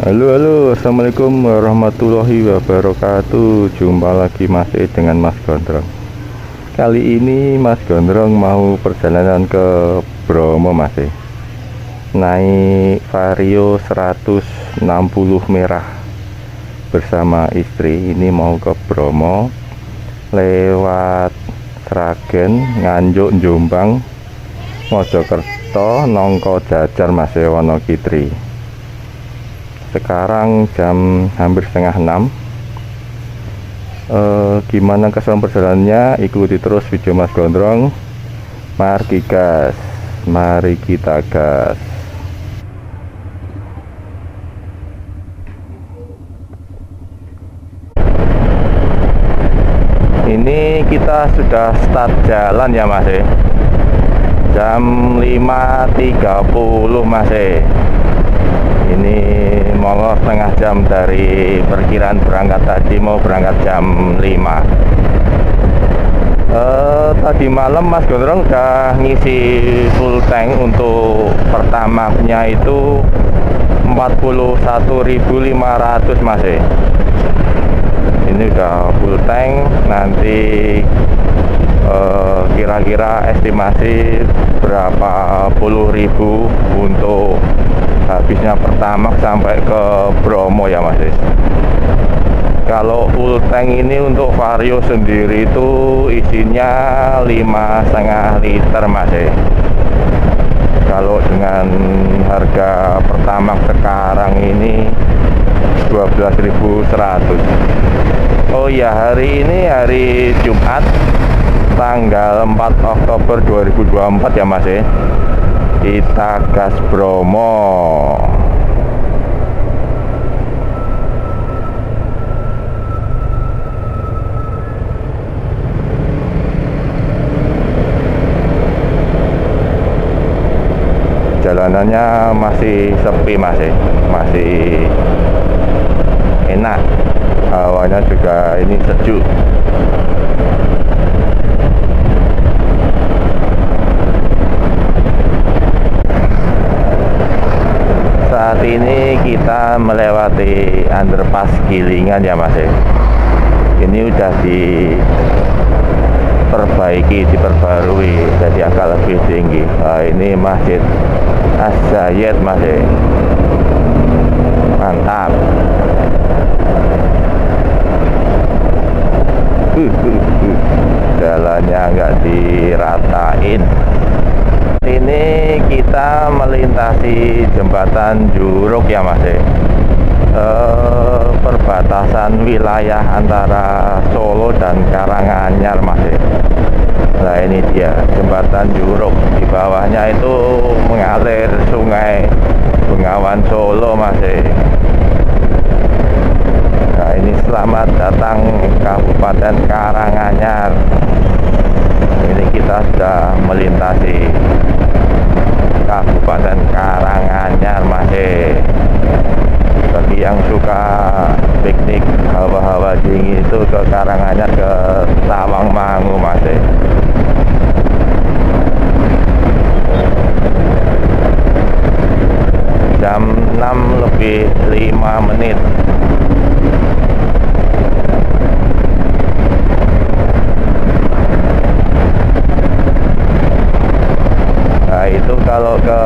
Halo, assalamualaikum warahmatullahi wabarakatuh. Jumpa lagi masih dengan Mas Gondrong. Kali ini Mas Gondrong mau perjalanan ke Bromo masih naik Vario 160 merah bersama istri. Ini mau ke Bromo lewat Sragen, Nganjuk, Jombang, Mojokerto, Nongko, Jajar, masih Wonokitri. Sekarang jam hampir setengah 6. Gimana kesan perjalanannya? Ikuti terus video Mas Gondrong. Mari kita gas. Ini kita sudah start jalan ya Mas. Jam 5.30 Mas. Ini molor setengah jam dari perkiraan berangkat tadi, mau berangkat jam 5. Tadi malam Mas Gondrong udah ngisi full tank. Untuk pertamaxnya itu 41.500 Mas. Ini udah full tank. Nanti kira-kira estimasi berapa puluh ribu untuk habisnya pertamax sampai ke Bromo ya Mas. Kalau full tank ini untuk Vario sendiri itu isinya 5,5 liter Mas. Kalau dengan harga pertamax sekarang ini 12.100. Oh ya, hari ini hari Jumat tanggal 4 Oktober 2024 ya Mas. Kita gas Bromo. Jalanannya masih sepi Mas, masih enak. Hawanya juga ini sejuk. Saat ini kita melewati underpass Gilingan ya Mas. Ini udah diperbaiki, diperbarui, jadi agak lebih tinggi. Ini Masjid Az-Zayed Mas. Mantap. Jalannya nggak diratain. Ini kita melintasi jembatan Juruk ya Mas. Perbatasan wilayah antara Solo dan Karanganyar Mas. Nah ini dia jembatan Juruk. Di bawahnya itu mengalir Sungai Bengawan Solo Mas. Nah ini selamat datang Kabupaten Karanganyar. Ini kita sudah melintasi Kabupaten Karanganyar Mas. Bagi yang suka piknik hawa-hawa dingin itu ke Karanganyar, ke Tawangmangu Mas. Jam 6:05. Nah itu kalau ke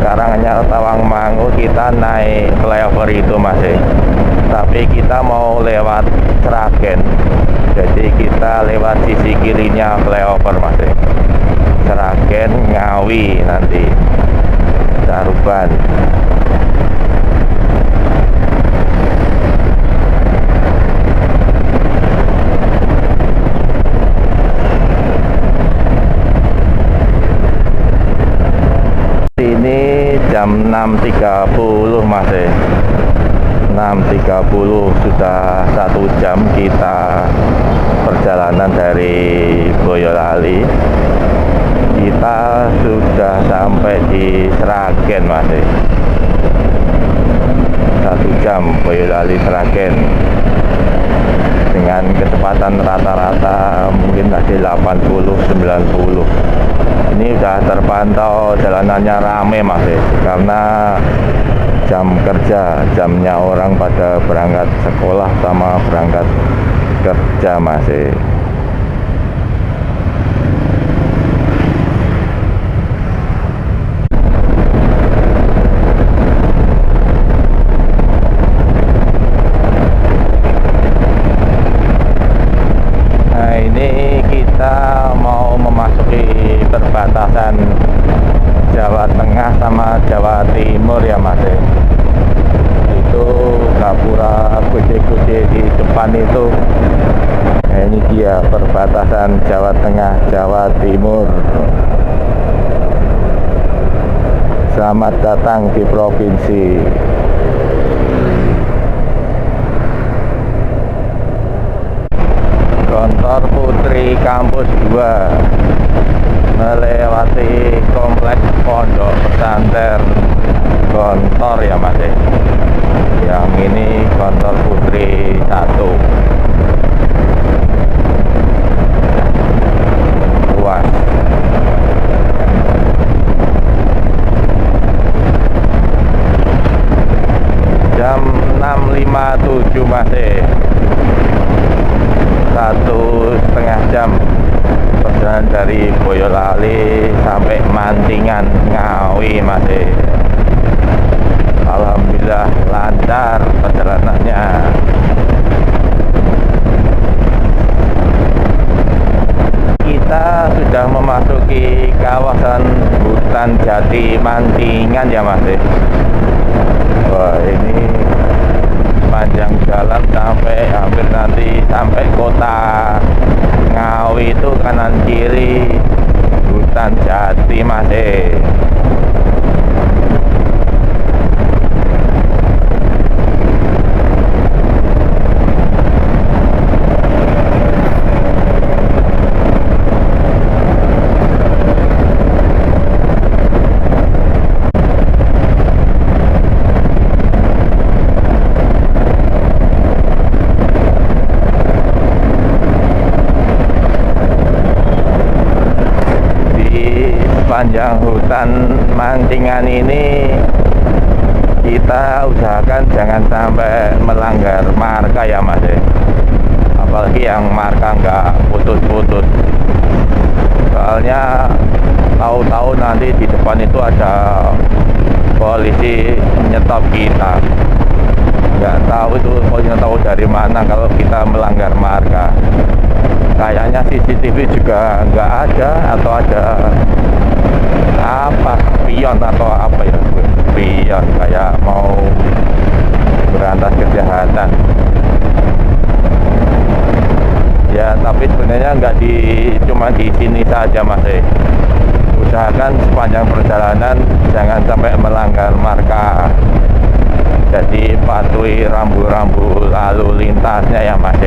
Karanganyar Tawangmangu kita naik flyover itu Mas. Tapi kita mau lewat Sragen, jadi kita lewat sisi kirinya flyover Mas. Sragen, Ngawi, nanti Caruban. Ini jam 6.30 Mas. 6.30 sudah 1 jam kita perjalanan dari Boyolali. Kita sudah sampai di Sragen Mas. 1 jam Boyolali Sragen dengan kecepatan rata-rata mungkin masih 80-90. Ini udah terpantau jalanannya rame Mas, karena jam kerja, jamnya orang pada berangkat sekolah sama berangkat kerja masih. Nah, ini kita mau memasuki perbatasan Jawa Tengah sama Jawa Timur ya Mas. Itu gapura gede-gede di depan itu. Nah, ini dia perbatasan Jawa Tengah Jawa Timur. Selamat datang di provinsi. Gontor Putri Kampus 2 melewati kompleks Pondok Pesantren Gontor ya Mas. Yang ini Gontor Putri 1. Luas. Jam 6.57 masih 1,5 jam perjalanan dari Boyolali sampai Mantingan Ngawi masih. Alhamdulillah lancar perjalanannya. Kita sudah memasuki kawasan hutan jati Mantingan ya Mas. Wah, ini panjang jalan sampai hampir nanti sampai kota Ngawi itu kanan kiri hutan jati masih. Panjang hutan Mantingan ini kita usahakan jangan sampai melanggar marka ya Mas. Apalagi yang marka nggak putus-putus. Soalnya tahu-tahu nanti di depan itu ada polisi nyetop kita. Nggak tahu itu polisi tahu dari mana kalau kita melanggar marka. Kayaknya CCTV juga nggak ada, atau ada apa, spion atau apa ya, spion kayak mau berantas kejahatan ya. Tapi sebenarnya nggak cuma di sini saja Mas. Usahakan sepanjang perjalanan jangan sampai melanggar marka, jadi patuhi rambu-rambu lalu lintasnya ya Mas.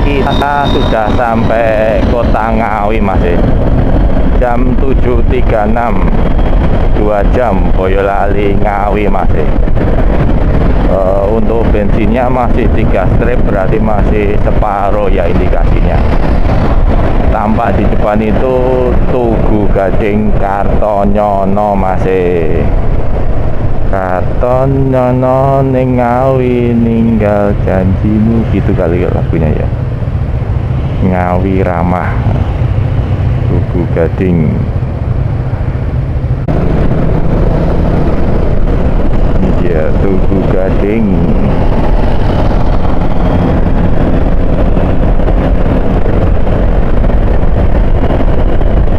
Kita sudah sampai kota Ngawi Mas. Jam 7.36, 2 jam Boyolali Ngawi Mas. Untuk bensinnya masih 3 strip, berarti masih separuh ya indikasinya. Tampak di depan itu Tugu Gading Kartonyono Mas. Kartonyono ning Ngawi ninggal janjimu, gitu kali lagunya ya. Ngawi ramah Tugu Gading. Ya, Tugu Gading.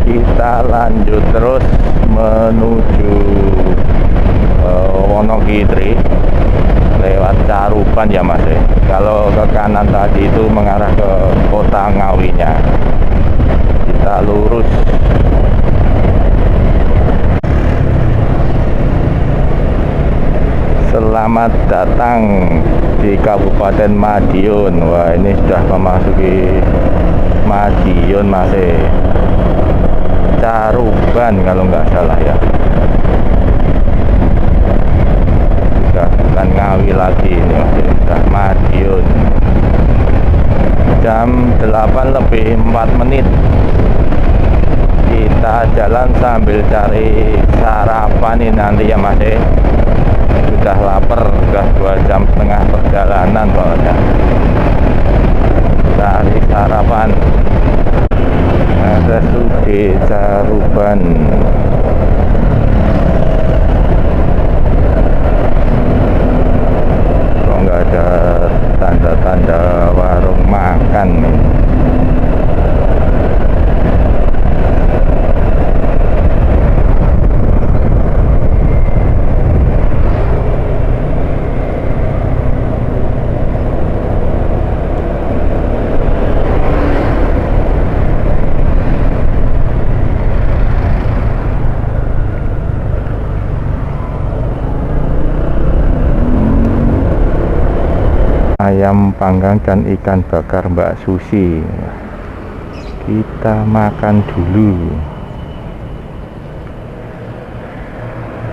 Kita lanjut terus menuju Wonogiri lewat Caruban ya Mas. Kalau ke kanan tadi itu mengarah ke kota Ngawinya. Kita lurus. Selamat datang di Kabupaten Madiun. Wah, ini sudah memasuki Madiun Mas. Caruban kalau nggak salah ya. Sudah bukan Ngawi lagi ini, sudah Madiun. Jam 8:04. Kita jalan sambil cari sarapan ini nanti ya Mas. Sudah lapar, sudah 2,5 jam perjalanan soalnya. Cari sarapan. RSUD Caruban. Kok nggak ada tanda-tanda warung makan nih. Ayam panggang dan ikan bakar Mbak Susi. Kita makan dulu.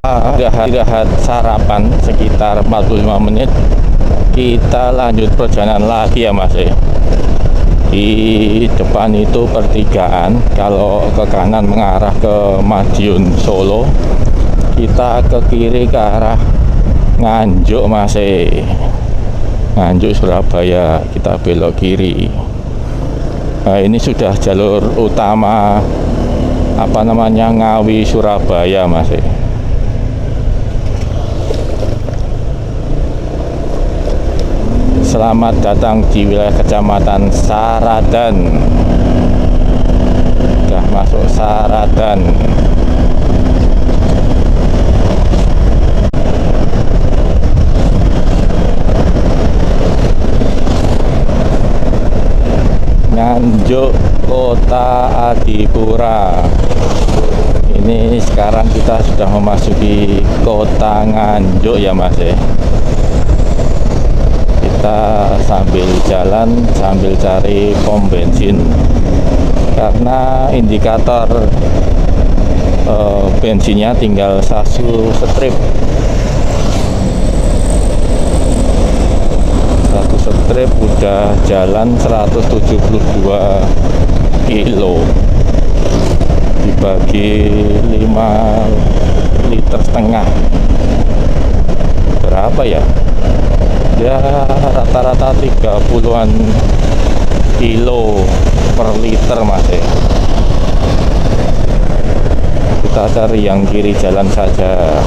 Istirahat sarapan sekitar 45 menit. Kita lanjut perjalanan lagi ya Mas. Di depan itu pertigaan. Kalau ke kanan mengarah ke Madiun Solo, kita ke kiri ke arah Nganjuk Mas. Nganjuk Surabaya, kita belok kiri. Nah, ini sudah jalur utama Ngawi Surabaya Mas. Selamat datang di wilayah Kecamatan Saradan. Sudah masuk Saradan. Nganjuk Kota Adipura. Ini sekarang kita sudah memasuki Kota Nganjuk ya Mas. Kita sambil jalan sambil cari pom bensin karena indikator bensinnya tinggal 1 strip. Strip udah jalan 172 kilo dibagi 5,5 liter berapa ya? Ya rata-rata 30-an kilo per liter Mas. Kita cari yang kiri jalan saja.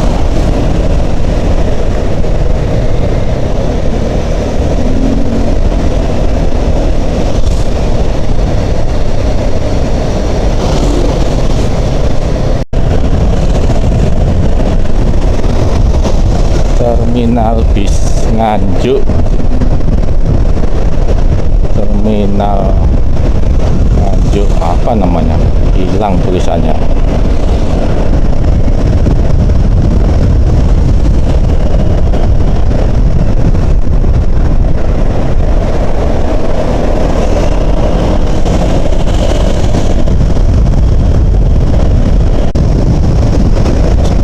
Terminal bis Nganjuk. Terminal Nganjuk apa namanya? Hilang tulisannya.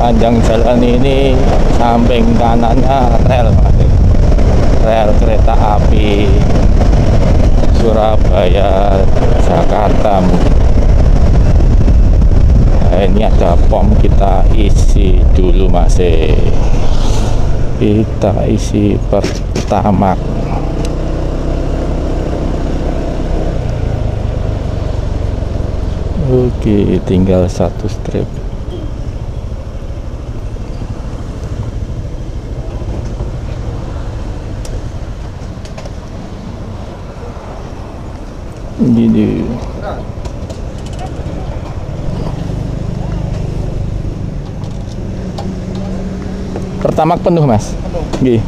Panjang jalan ini samping kanannya rel kereta api Surabaya Jakarta. Nah, ini ada pom, kita isi dulu Mas. Kita isi Pertamax. Oke, tinggal 1 strip. Gini. Pertamax penuh Mas. Nggih.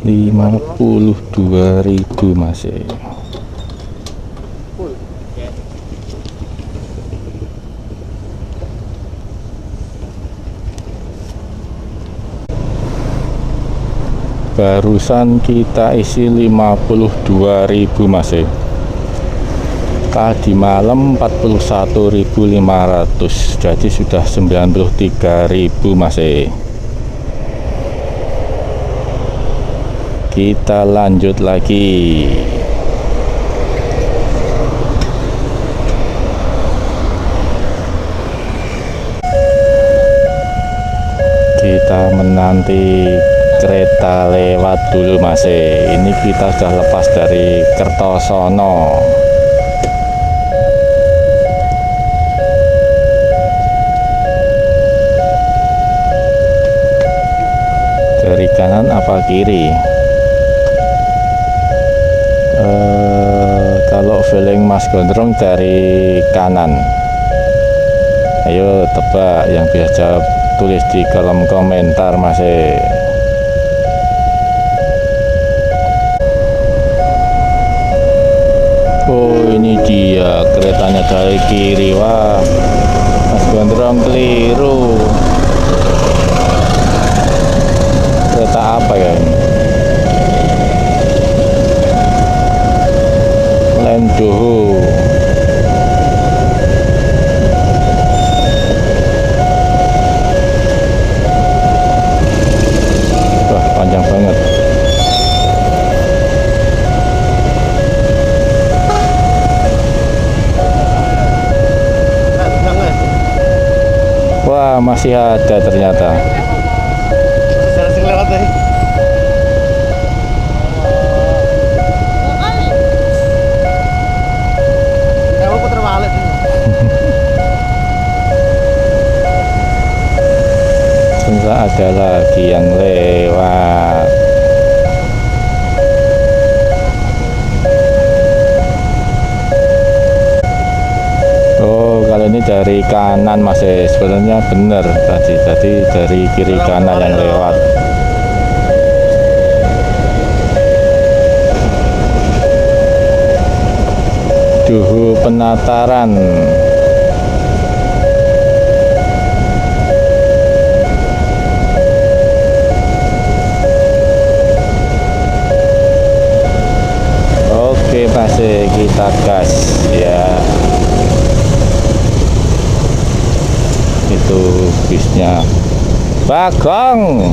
Rp52.000 Mas. Barusan kita isi 52.000 masih. Tadi malam 41.500, jadi sudah 93.000 masih. Kita lanjut lagi. Kita menanti kereta lewat dulu masih. Ini kita sudah lepas dari Kertosono. Dari kanan apa kiri? Kalau feeling Mas Gondrong dari kanan. Ayo tebak, yang bisa jawab tulis di kolom komentar masih. Oh, ini dia keretanya dari kiri. Wah, Mas Gondrong keliru. Kereta apa ya ini? Lendoho. Wah, panjang banget. Wah, masih ada ternyata. Ada lagi yang lewat. Oh, kali ini dari kanan masih. Sebenarnya benar tadi dari kiri kanan yang lewat. Duhu Penataran. Oke, masih kita gas ya. Itu bisnya Bagong.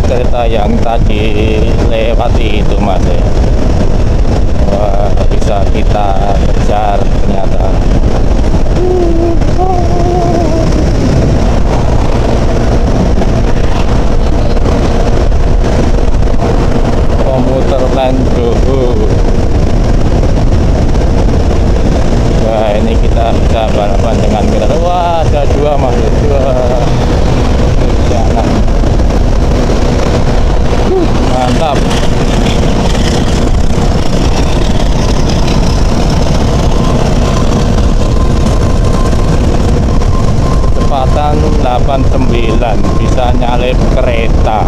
Kereta yang tadi lewat itu masih. Wah, bisa kita kejar ternyata. Komuter Lendoho. Wah, ini kita bisa balapan dengan kereta. Wah, ada dua masih. Jangan. Mantap. Kecepatan 89, bisa nyalip kereta.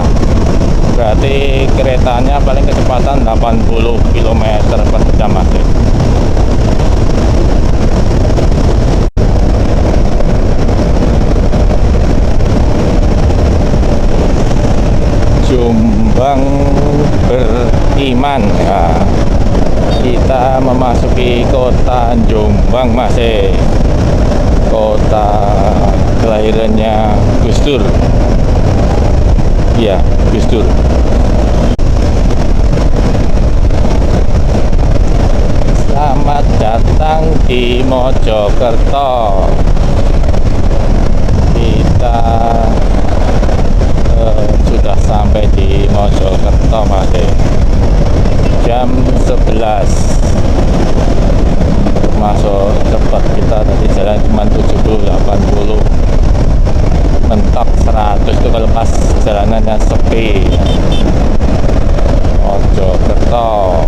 Berarti keretanya paling kecepatan 80 km per jam masih. Jombang Beriman ya. Kita memasuki kota Jombang masih. Kota kelahirannya Gus Dur. Iya, Gus Dur. Selamat datang di Mojokerto. Kita sudah sampai di Mojokerto masih. Jam 11. Masuk cepat, kita tadi jalan cuma 70-80, mentok 100 itu kalau pas jalanannya sepi. Mojokerto.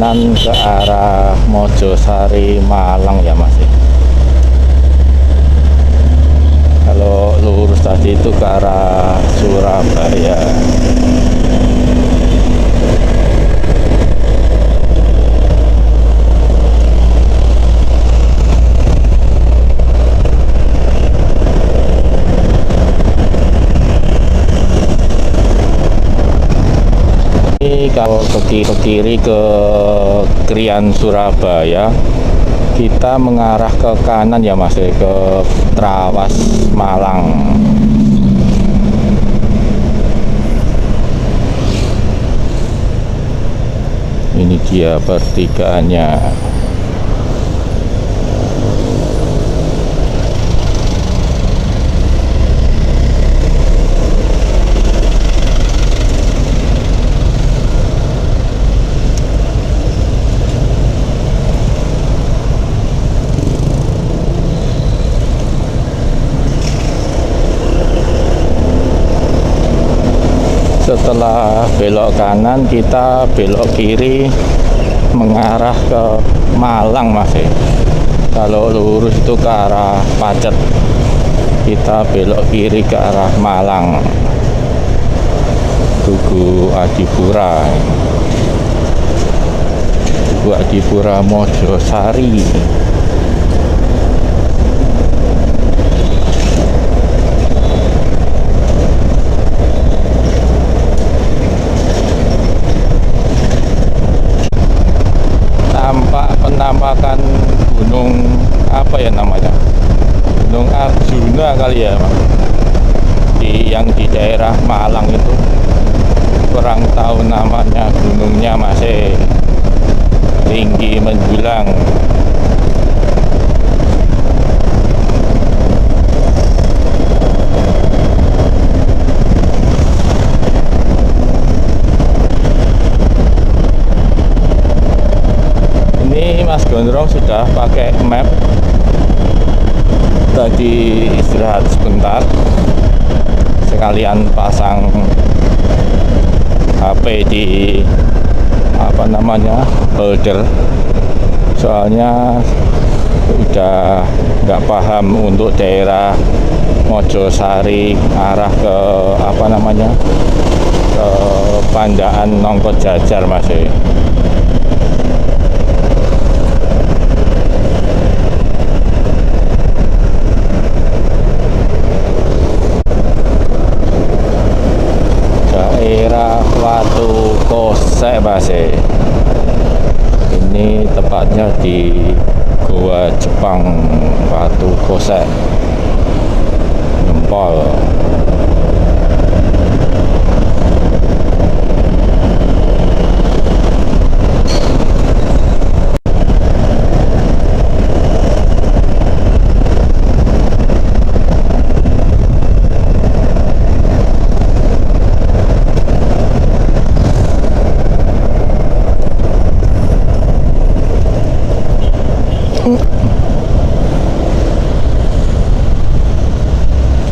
kanan ke arah Mojosari Malang ya Mas. Kalau lurus tadi itu ke arah Surabaya. Kalau ke kiri ke Krian Surabaya, kita mengarah ke kanan ya Mas, ke Trawas Malang. Ini dia pertigaannya. Setelah belok kanan, kita belok kiri mengarah ke Malang Mas. Kalau lurus itu ke arah Pacet, kita belok kiri ke arah Malang, Tugu Adipura, Tugu Adipura Mojosari. Penampakan gunung apa ya namanya, Gunung Arjuna kali ya Mas, yang di daerah Malang itu. Kurang tahu namanya gunungnya, masih tinggi menjulang. Mas Gondrong sudah pakai map, tadi istirahat sebentar, sekalian pasang HP di apa namanya, holder, soalnya udah nggak paham untuk daerah Mojosari arah ke apa namanya, ke Pandaan Nongkot Jajar Mas. Daerah Watu Kosek Mas. Ini tepatnya di Goa Jepang Watu Kosek Gempol.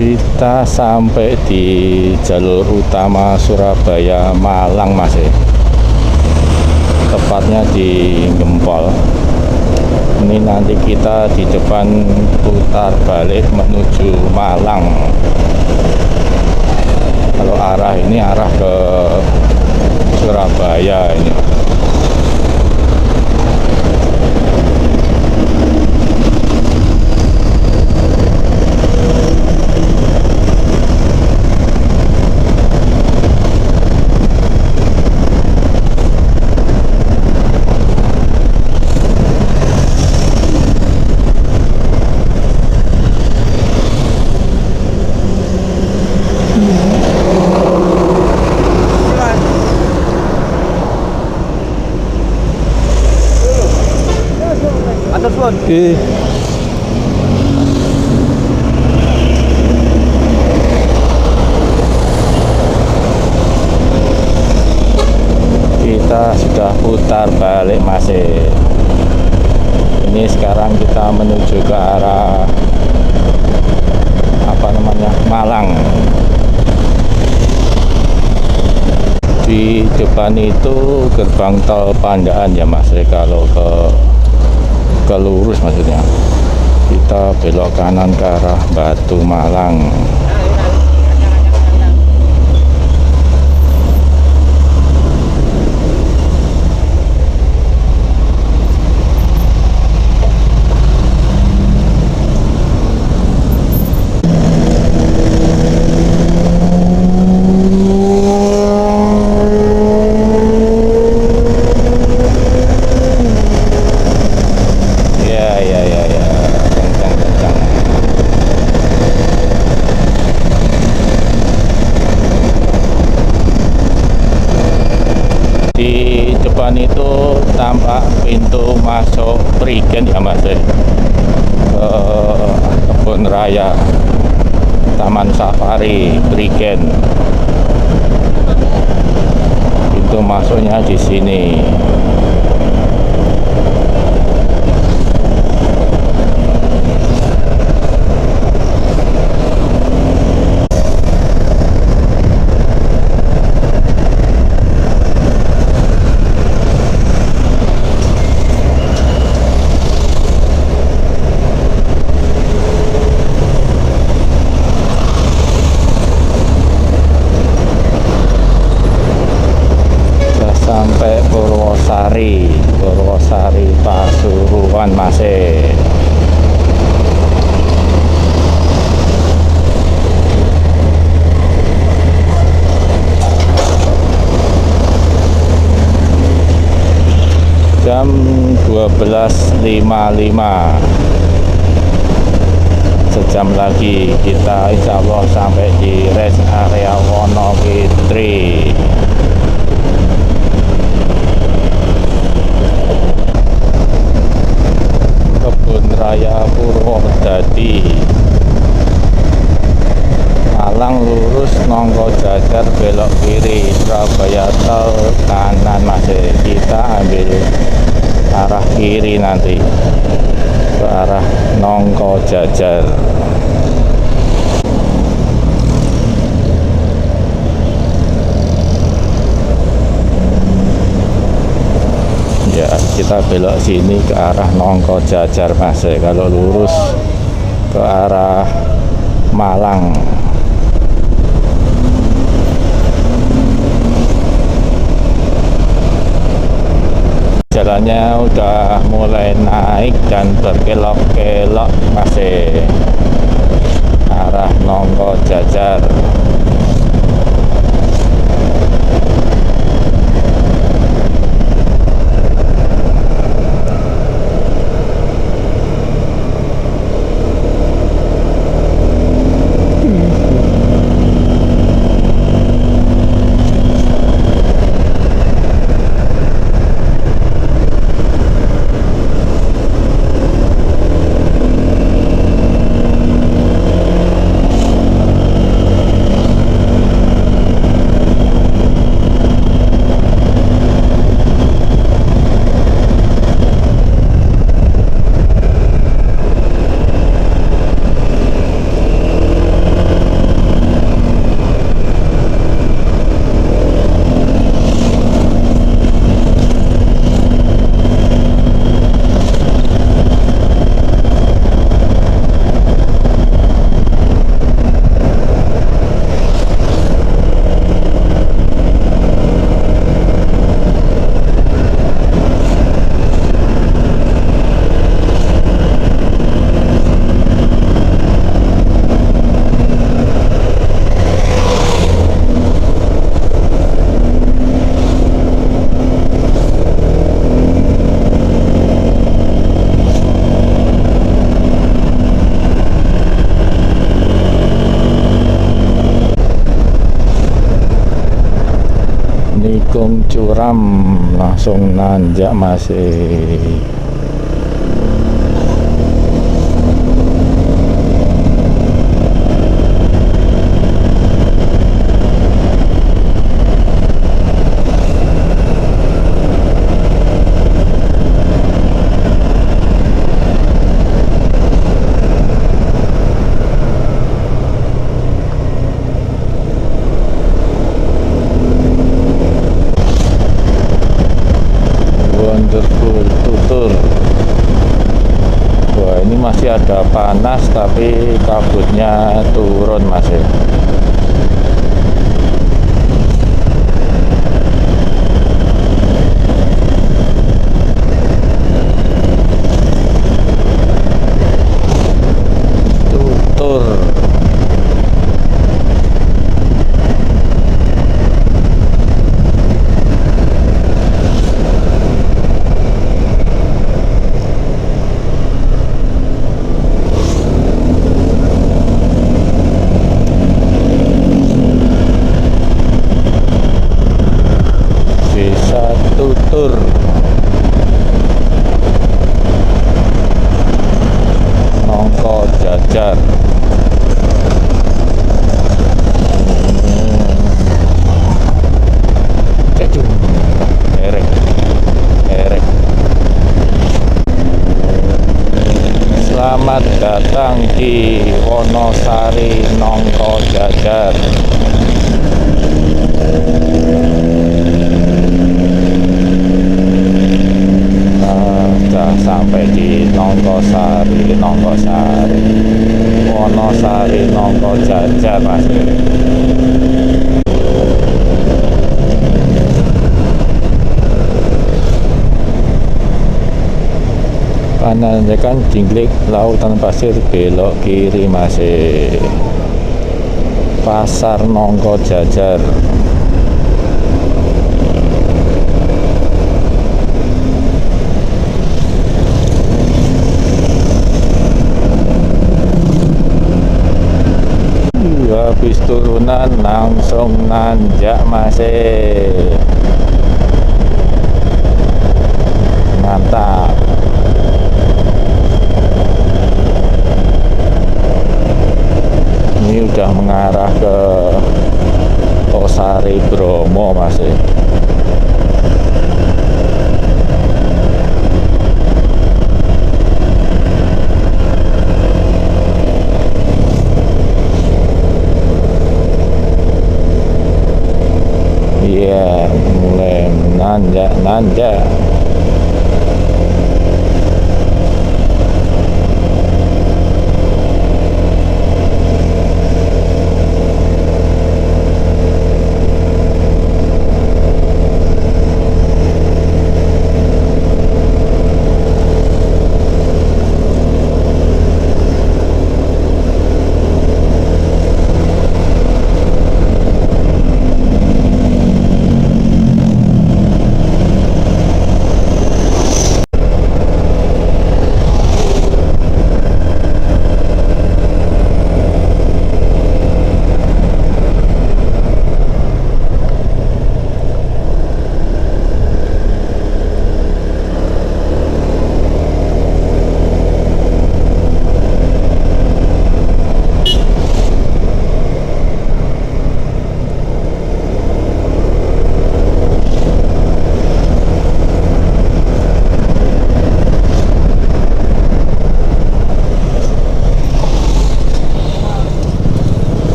Kita sampai di jalur utama Surabaya Malang Mas, tepatnya di Gempol. Ini nanti kita di depan putar balik menuju Malang. Kalau arah ini arah ke Surabaya ini. Oke. Kita sudah putar balik Mas. Ini sekarang kita menuju ke arah apa namanya, Malang. Di depan itu gerbang tol Pandaan ya Mas, kalau ke lurus maksudnya. Kita belok kanan ke arah Batu Malang. Di depan itu tampak pintu masuk Prigen ya Mas, ke kebun raya Taman Safari Prigen. Pintu masuknya di sini. Sampai Purwosari Pasuruan masih. Jam 12.55, sejam lagi kita insya Allah sampai di rest area Wonogiri. Kebun Raya Purwodadi. Malang lurus Nongko Jajar belok kiri, Surabaya tol kanan masih. Kita ambil arah kiri nanti ke arah Nongko Jajar. Ya, kita belok sini ke arah Nongko Jajar Mas, kalau lurus ke arah Malang. Jalannya udah mulai naik dan berkelok-kelok masih arah Nongko Jajar. Nikung curam langsung nanjak masih. masih ada panas tapi kabutnya turun masih. Tutur tutur nongko jajar. Cecung erek erek. Selamat datang di Wonosari Nongko Jajar. Sudah sampai di Nongkosari, Wonosari Nongko Jajar Mas. Pananjakan Jinglik Lautan Pasir belok kiri masih. Pasar Nongko Jajar. Habis turunan langsung nanjak masih. Mantap. Ini udah mengarah ke Tosari Bromo masih. Iya, mulai nanjak.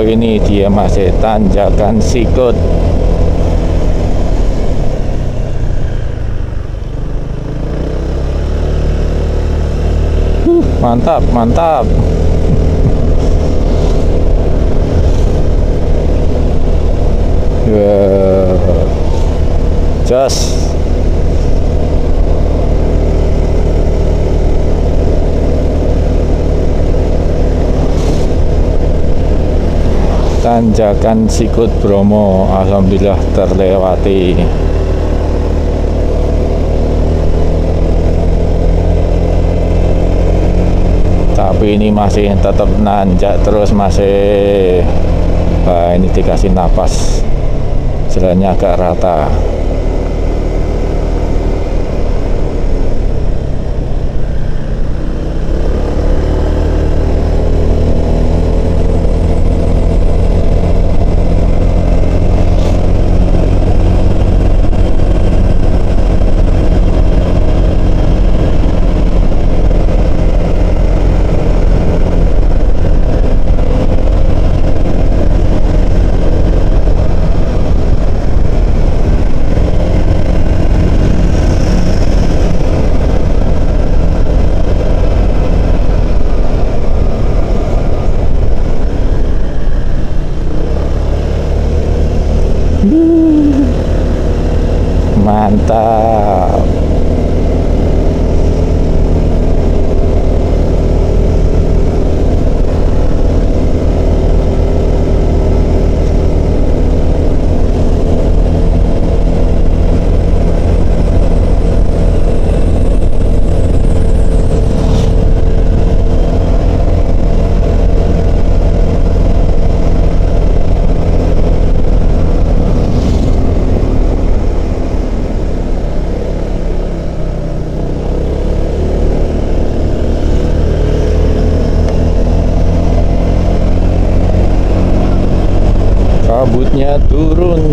Ini dia masih tanjakan sikut. Mantap. Just tanjakan sikut Bromo, alhamdulillah terlewati. Tapi ini masih tetap nanjak terus masih. Wah, ini dikasih napas, jalannya agak rata. Saatnya turun.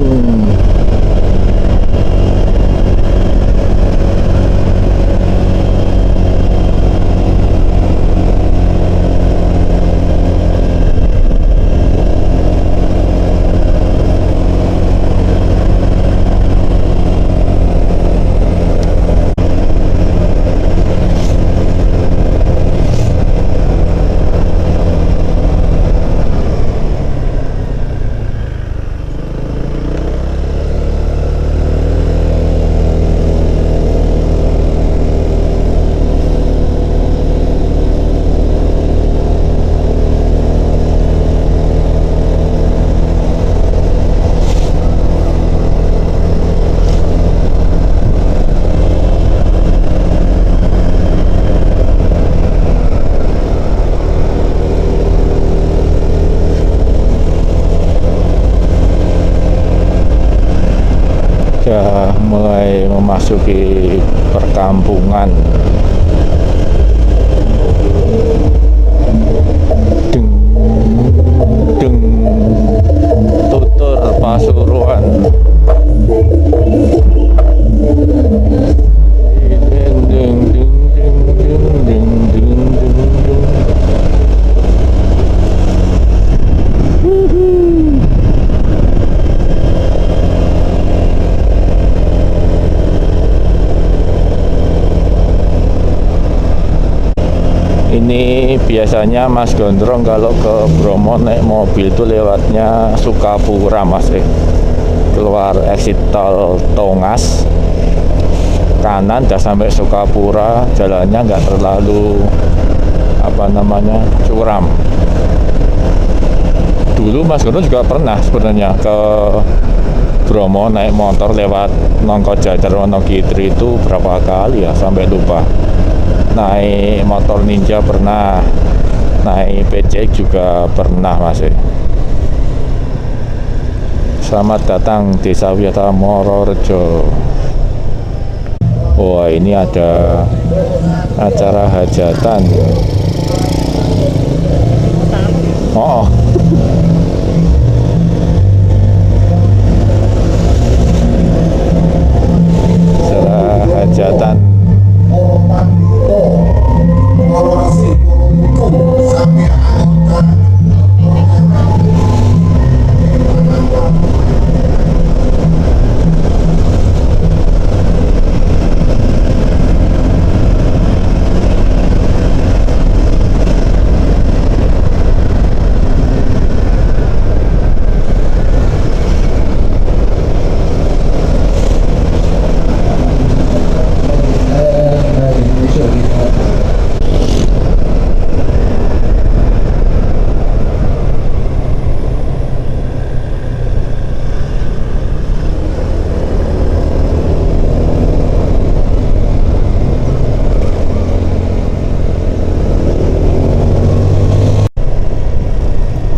Sudah mulai memasuki perkampungan. Deng, deng, tutur Pasuruan. Deng, deng, deng, deng, deng, deng, deng, deng, deng. Ini biasanya Mas Gondrong kalau ke Bromo naik mobil itu lewatnya Sukapura, Mas. Keluar exit tol Tongas, kanan udah sampai Sukapura, jalannya nggak terlalu curam. Dulu Mas Gondrong juga pernah sebenarnya ke Bromo naik motor lewat Nongkojajar Wonogiri itu berapa kali ya, sampai lupa. Naik motor Ninja pernah, naik PCX juga pernah, Mas. Selamat datang Desa Wisata Mororejo. Wah, ini ada acara hajatan. Oh, acara hajatan.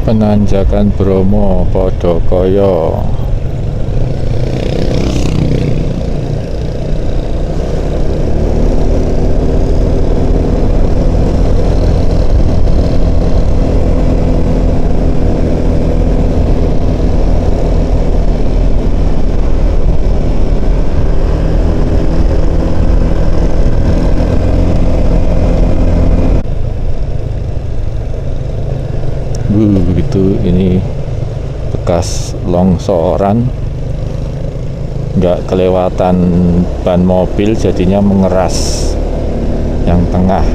Penanjakan Bromo padha kaya gitu. Ini bekas longsoran, nggak kelewatan ban mobil jadinya mengeras yang tengah.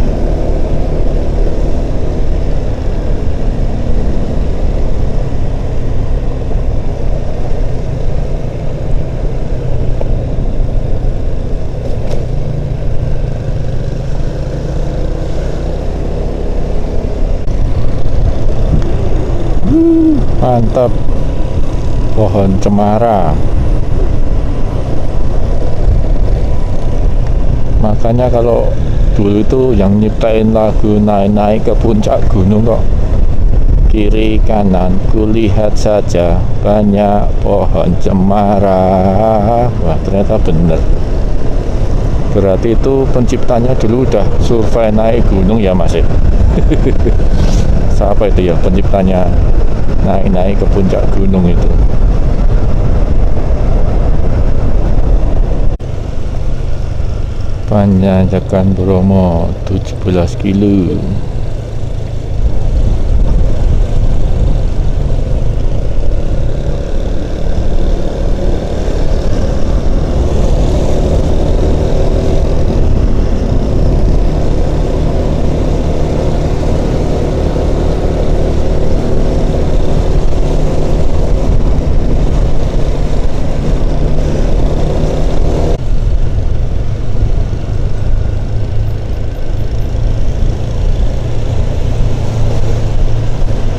Mantap, pohon cemara. Makanya kalau dulu itu yang nyiptain lagu naik-naik ke puncak gunung kok, kiri kanan kulihat saja banyak pohon cemara. Wah, ternyata bener. Berarti itu penciptanya dulu udah survei naik gunung ya, Mas. Siapa itu ya penciptanya naik-naik ke puncak gunung itu? Panjajakan Bromo 17 kilo.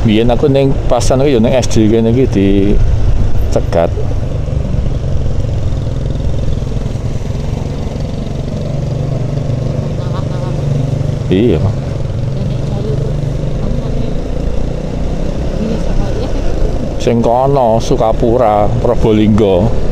Biyen aku ning pasan iki yo ning SD kene iki dicegat. Iya. Sing kono Sukapura, Probolinggo.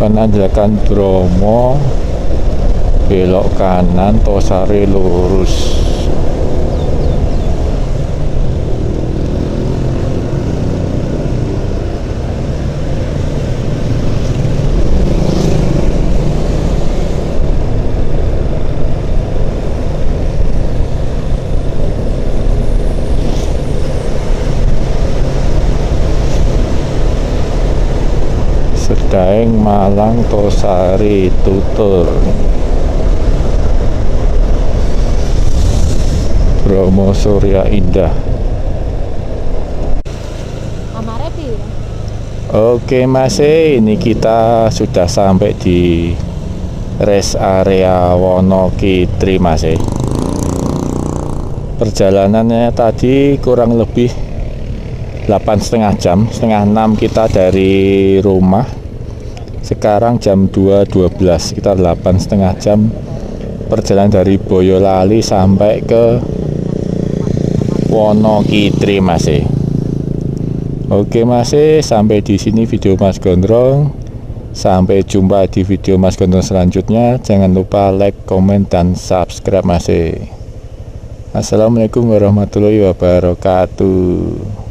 Penanjakan Bromo, belok kanan, Tosari lurus. Daeng, Malang, Tosari, Tutur, Bromo, Surya Indah. Oke Mas, ini kita sudah sampai di rest area Wonokitri Mas. Perjalanannya tadi kurang lebih 8,5 jam, setengah 6 kita dari rumah. Sekarang jam 2.12, sekitar 8,5 jam perjalanan dari Boyolali sampai ke Wonokitri Mas. Oke Mas, sampai di sini video Mas Gondrong. Sampai jumpa di video Mas Gondrong selanjutnya. Jangan lupa like, komen, dan subscribe Mas. Assalamualaikum warahmatullahi wabarakatuh.